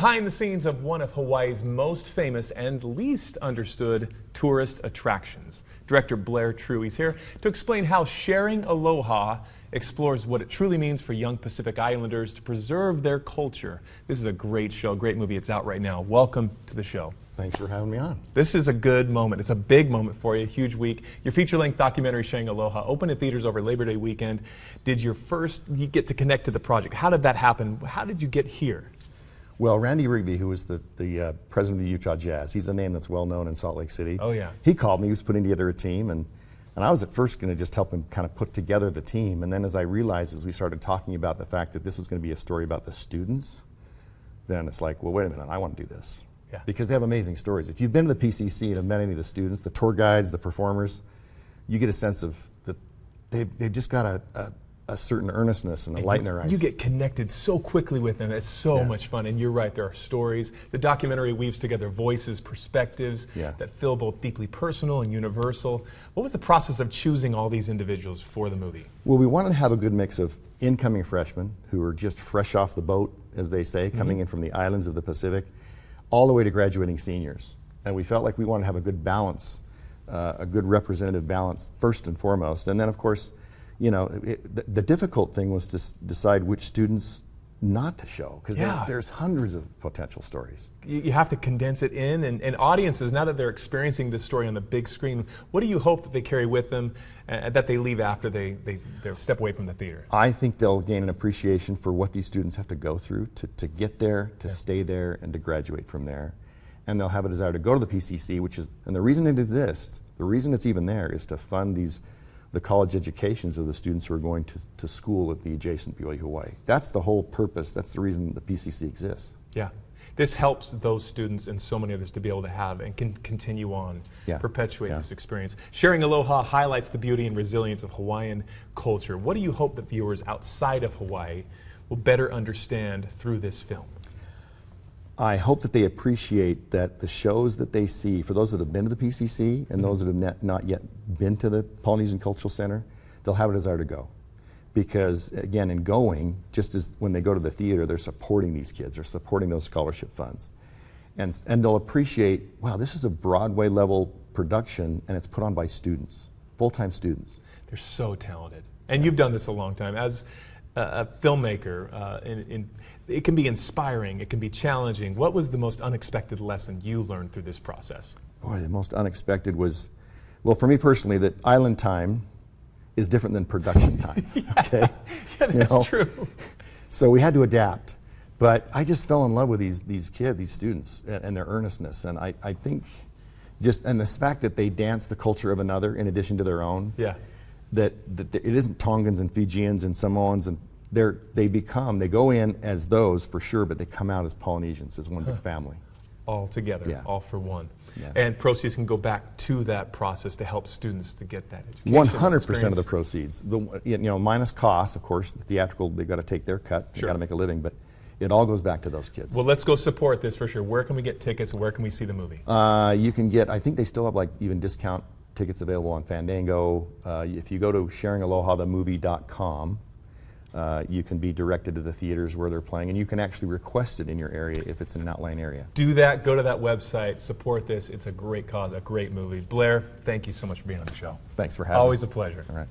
behind the scenes of one of Hawaii's most famous and least understood tourist attractions. Director Blair Treu is here to explain how Sharing Aloha explores what it truly means for young Pacific Islanders to preserve their culture. This is a great show, great movie. It's out right now. Welcome to the show. Thanks for having me on. This is a good moment. It's a big moment for you, a huge week. Your feature-length documentary, Sharing Aloha, opened in theaters over Labor Day weekend. You get to connect to the project. How did that happen? How did you get here? Well, Randy Rigby, who was the president of the Utah Jazz, he's a name that's well known in Salt Lake City. Oh, yeah. He called me. He was putting together a team, and I was at first going to just help him kind of put together the team. And then as I realized, as we started talking about the fact that this was going to be a story about the students, then it's like, well, wait a minute, I want to do this. Yeah. Because they have amazing stories. If you've been to the PCC and have met any of the students, the tour guides, the performers, you get a sense of that they've just got a certain earnestness and a light in their eyes. You get connected so quickly with them. It's so much fun. And you're right, there are stories. The documentary weaves together voices, perspectives that feel both deeply personal and universal. What was the process of choosing all these individuals for the movie? Well, we wanted to have a good mix of incoming freshmen who are just fresh off the boat, as they say, coming in from the islands of the Pacific, all the way to graduating seniors. And we felt like we wanted to have a good balance, a good representative balance first and foremost. And then, of course, you know, the difficult thing was to decide which students not to show, because there's hundreds of potential stories. You have to condense it in, and audiences, now that they're experiencing this story on the big screen, what do you hope that they carry with them, that they leave after they step away from the theater? I think they'll gain an appreciation for what these students have to go through to get there, to stay there, and to graduate from there. And they'll have a desire to go to the PCC, which is, and the reason it exists, the reason it's even there is to fund the college educations of the students who are going to school at the adjacent BYU Hawaii. That's the whole purpose. That's the reason the PCC exists. Yeah. This helps those students and so many others to be able to have and can continue on, perpetuate this experience. Sharing Aloha highlights the beauty and resilience of Hawaiian culture. What do you hope that viewers outside of Hawaii will better understand through this film? I hope that they appreciate that the shows that they see, for those that have been to the PCC and those that have not yet been to the Polynesian Cultural Center, they'll have a desire to go. Because, again, in going, just as when they go to the theater, they're supporting these kids, they're supporting those scholarship funds. And they'll appreciate, wow, this is a Broadway-level production, and it's put on by students, full-time students. They're so talented. And you've done this a long time. As a filmmaker, it can be inspiring, it can be challenging. What was the most unexpected lesson you learned through this process? Boy, the most unexpected was, well, for me personally, that island time is different than production time. Okay? Yeah, that's true. So we had to adapt. But I just fell in love with these kids, these students, and their earnestness. And I think and the fact that they dance the culture of another in addition to their own. Yeah. That it isn't Tongans and Fijians and Samoans, and they go in as those for sure, but they come out as Polynesians, as one big family. All together, all for one. Yeah. And proceeds can go back to that process to help students to get that education. 100% of the proceeds, minus costs, of course. The theatrical, they've got to take their cut, they've got to make a living, but it all goes back to those kids. Well, let's go support this for sure. Where can we get tickets? Where can we see the movie? You can get, I think they still have even discount tickets available on Fandango. If you go to sharingalohaathemovie.com, you can be directed to the theaters where they're playing, and you can actually request it in your area if it's in an outlying area. Do that. Go to that website. Support this. It's a great cause, a great movie. Blair, thank you so much for being on the show. Thanks for having me. Always a pleasure. All right.